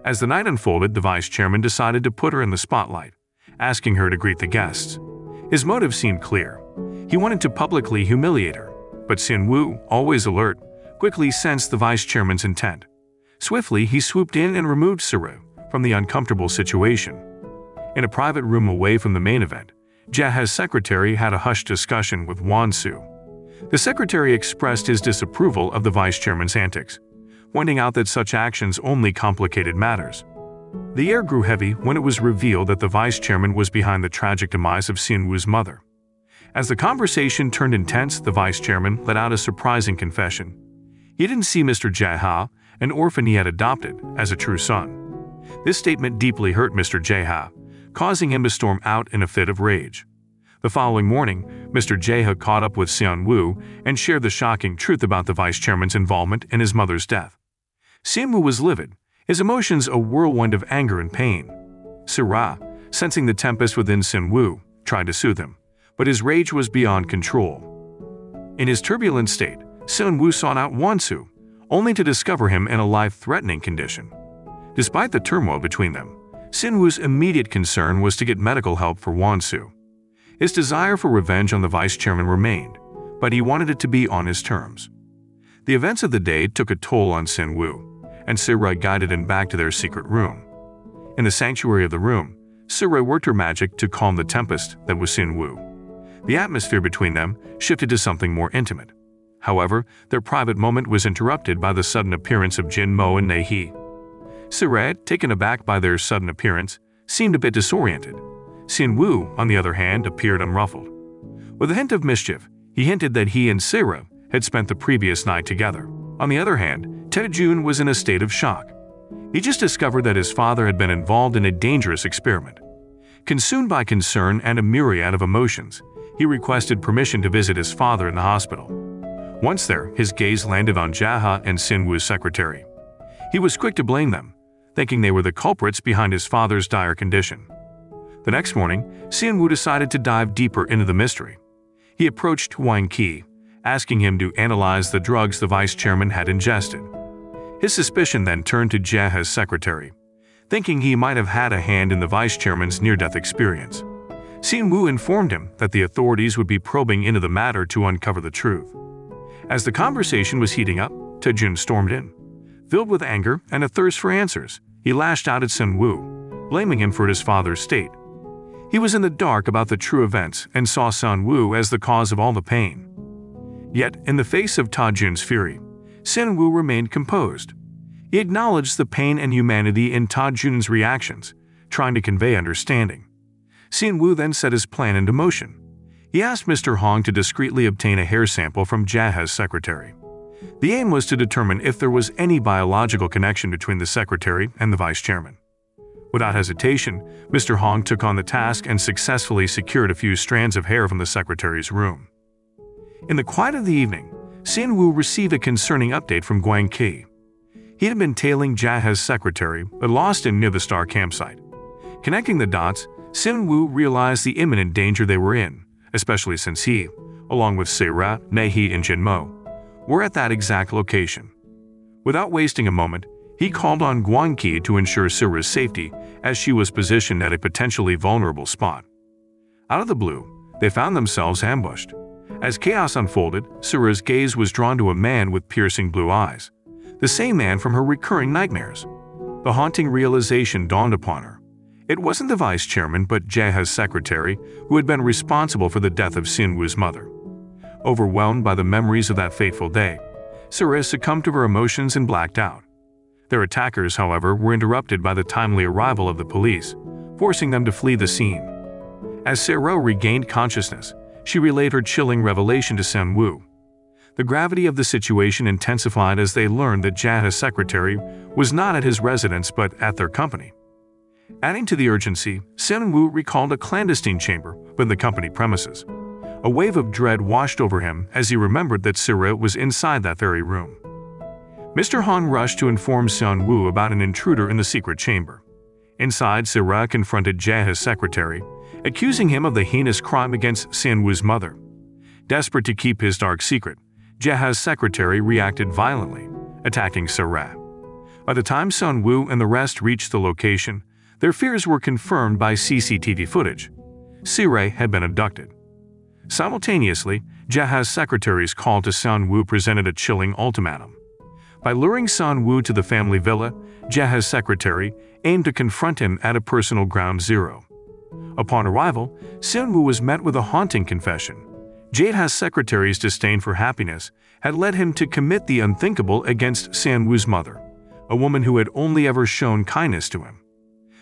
As the night unfolded, the vice chairman decided to put her in the spotlight, asking her to greet the guests. His motive seemed clear. He wanted to publicly humiliate her, but Seon-woo, always alert, quickly sensed the vice chairman's intent. Swiftly, he swooped in and removed Se-ra from the uncomfortable situation. In a private room away from the main event, Jaeha's secretary had a hushed discussion with Won-soo. The secretary expressed his disapproval of the vice chairman's antics, pointing out that such actions only complicated matters. The air grew heavy when it was revealed that the vice chairman was behind the tragic demise of Seon-woo's mother. As the conversation turned intense, the vice chairman let out a surprising confession. He didn't see Mr. Jae-ha, an orphan he had adopted, as a true son. This statement deeply hurt Mr. Jae-ha, causing him to storm out in a fit of rage. The following morning, Mr. Jae-ha caught up with Seon-woo and shared the shocking truth about the vice chairman's involvement in his mother's death. Seon-woo was livid, his emotions a whirlwind of anger and pain. Se-ra, sensing the tempest within Seon-woo, tried to soothe him, but his rage was beyond control. In his turbulent state, Seon-woo sought out Won-soo, only to discover him in a life-threatening condition. Despite the turmoil between them, Seon-woo's immediate concern was to get medical help for Won-soo. His desire for revenge on the vice chairman remained, but he wanted it to be on his terms. The events of the day took a toll on Seon-woo, and Se-ra guided him back to their secret room. In the sanctuary of the room, Se-ra worked her magic to calm the tempest that was Seon-woo. The atmosphere between them shifted to something more intimate. However, their private moment was interrupted by the sudden appearance of Jin-mo and Nae-hee. Se-ra, taken aback by their sudden appearance, seemed a bit disoriented. Seon-woo, on the other hand, appeared unruffled. With a hint of mischief, he hinted that he and Se-ra had spent the previous night together. On the other hand, Tae-jun was in a state of shock. He just discovered that his father had been involved in a dangerous experiment. Consumed by concern and a myriad of emotions, he requested permission to visit his father in the hospital. Once there, his gaze landed on Jae-ha and Seon-woo's secretary. He was quick to blame them, thinking they were the culprits behind his father's dire condition. The next morning, Seon-woo decided to dive deeper into the mystery. He approached Hwang-ki, asking him to analyze the drugs the vice chairman had ingested. His suspicion then turned to Jaeha's secretary, thinking he might have had a hand in the vice chairman's near-death experience. Sin-woo informed him that the authorities would be probing into the matter to uncover the truth. As the conversation was heating up, Tae-jun stormed in. Filled with anger and a thirst for answers, he lashed out at Sun-woo, blaming him for his father's state. He was in the dark about the true events and saw Sun-woo as the cause of all the pain. Yet, in the face of Tae-jun's fury, Sun-woo remained composed. He acknowledged the pain and humanity in Tae-jun's reactions, trying to convey understanding. Sun-woo then set his plan into motion. He asked Mr. Hong to discreetly obtain a hair sample from Jaeha's secretary. The aim was to determine if there was any biological connection between the secretary and the vice chairman. Without hesitation, Mr. Hong took on the task and successfully secured a few strands of hair from the secretary's room. In the quiet of the evening, Sun-woo received a concerning update from Gwang Ki. He had been tailing Jaeha's secretary but lost him near the Star campsite. Connecting the dots, Sun-woo realized the imminent danger they were in, especially since he, along with Se-ra, Nae-hee and Jin-mo, were at that exact location. Without wasting a moment, he called on Gwang Ki to ensure Se-ra's safety as she was positioned at a potentially vulnerable spot. Out of the blue, they found themselves ambushed. As chaos unfolded, Se-ra's gaze was drawn to a man with piercing blue eyes, the same man from her recurring nightmares. The haunting realization dawned upon her. It wasn't the vice chairman but Jaeha's secretary who had been responsible for the death of Sun-woo's mother. Overwhelmed by the memories of that fateful day, Se-ra succumbed to her emotions and blacked out. Their attackers, however, were interrupted by the timely arrival of the police, forcing them to flee the scene. As Se-ra regained consciousness, she relayed her chilling revelation to Sun-woo. The gravity of the situation intensified as they learned that Jaeha's secretary was not at his residence but at their company. Adding to the urgency, Sun-woo recalled a clandestine chamber within the company premises. A wave of dread washed over him as he remembered that Se-ra was inside that very room. Mr. Hong rushed to inform Sun-woo about an intruder in the secret chamber. Inside, Se-ra confronted Jaeha's secretary, accusing him of the heinous crime against Sun-woo's mother. Desperate to keep his dark secret, Jaeha's secretary reacted violently, attacking Se-ra. By the time Sun-woo and the rest reached the location, their fears were confirmed by CCTV footage. Se-ra had been abducted. Simultaneously, Jaeha's secretary's call to Sun-woo presented a chilling ultimatum. By luring Sun-woo to the family villa, Jaeha's secretary aimed to confront him at a personal ground zero. Upon arrival, Sun-woo was met with a haunting confession. Jaeha's secretary's disdain for happiness had led him to commit the unthinkable against Sun-woo's mother, a woman who had only ever shown kindness to him.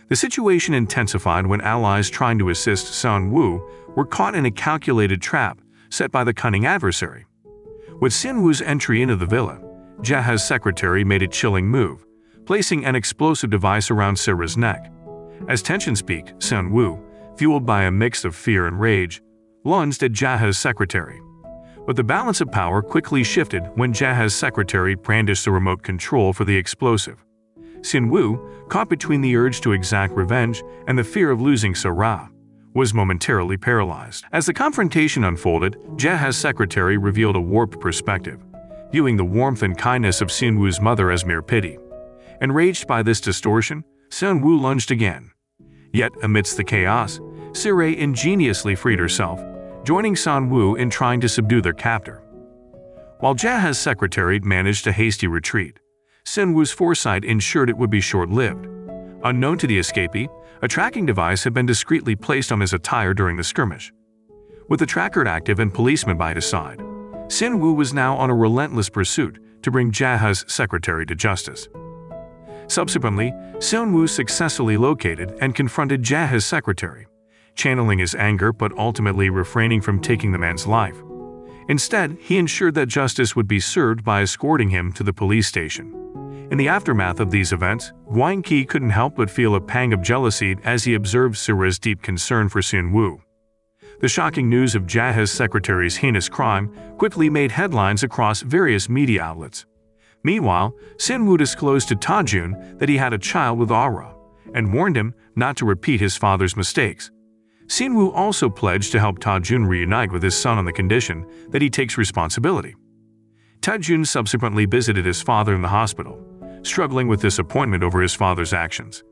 The situation intensified when allies trying to assist Sun-woo were caught in a calculated trap set by the cunning adversary. With Sun-woo's entry into the villa, Jaeha's secretary made a chilling move, placing an explosive device around Se-ra's neck. As tensions peaked, Sun-woo, fueled by a mix of fear and rage, lunged at Jaeha's secretary. But the balance of power quickly shifted when Jaeha's secretary brandished the remote control for the explosive. Sun-woo, caught between the urge to exact revenge and the fear of losing Se-ra, was momentarily paralyzed. As the confrontation unfolded, Jaeha's secretary revealed a warped perspective, viewing the warmth and kindness of Sun-woo's mother as mere pity. Enraged by this distortion, Sun-woo lunged again. Yet, amidst the chaos, Se-ra ingeniously freed herself, joining Sun-woo in trying to subdue their captor. While Jaeha's secretary managed a hasty retreat, Sun-woo's foresight ensured it would be short-lived. Unknown to the escapee, a tracking device had been discreetly placed on his attire during the skirmish. With the tracker active and policemen by his side, Sun-woo was now on a relentless pursuit to bring Jaeha's secretary to justice. Subsequently, Sun-woo successfully located and confronted Jaeha's secretary, channeling his anger but ultimately refraining from taking the man's life. Instead, he ensured that justice would be served by escorting him to the police station. In the aftermath of these events, Gwang Ki couldn't help but feel a pang of jealousy as he observed Se-ra's deep concern for Sun-woo. The shocking news of Jaeha's secretary's heinous crime quickly made headlines across various media outlets. Meanwhile, Sun-woo disclosed to Tae-jun that he had a child with Aura, and warned him not to repeat his father's mistakes. Sun-woo also pledged to help Tae-jun reunite with his son on the condition that he takes responsibility. Tae-jun subsequently visited his father in the hospital, struggling with disappointment over his father's actions.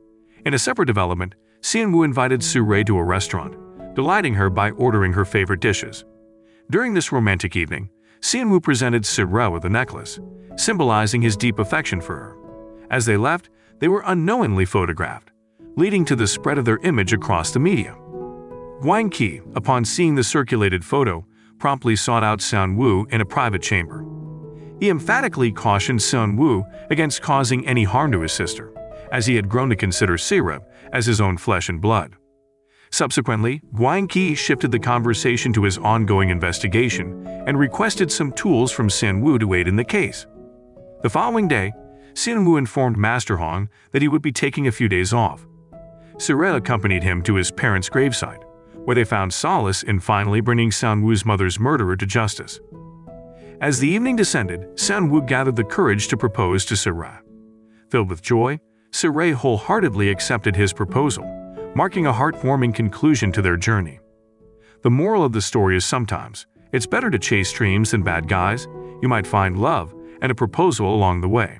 In a separate development, Sun-woo invited Se-ra to a restaurant, delighting her by ordering her favorite dishes. During this romantic evening, Seonwoo presented Sira with a necklace, symbolizing his deep affection for her. As they left, they were unknowingly photographed, leading to the spread of their image across the media. Hwang Ki, upon seeing the circulated photo, promptly sought out Seonwoo in a private chamber. He emphatically cautioned Seonwoo against causing any harm to his sister, as he had grown to consider Sira as his own flesh and blood. Subsequently, Hwang Ki shifted the conversation to his ongoing investigation and requested some tools from Seonwoo to aid in the case. The following day, Seonwoo informed Master Hong that he would be taking a few days off. Sira accompanied him to his parents' gravesite, where they found solace in finally bringing Seonwoo's mother's murderer to justice. As the evening descended, Seonwoo gathered the courage to propose to Sira. Filled with joy, Sira wholeheartedly accepted his proposal, marking a heartwarming conclusion to their journey. The moral of the story is sometimes, it's better to chase dreams than bad guys. You might find love and a proposal along the way.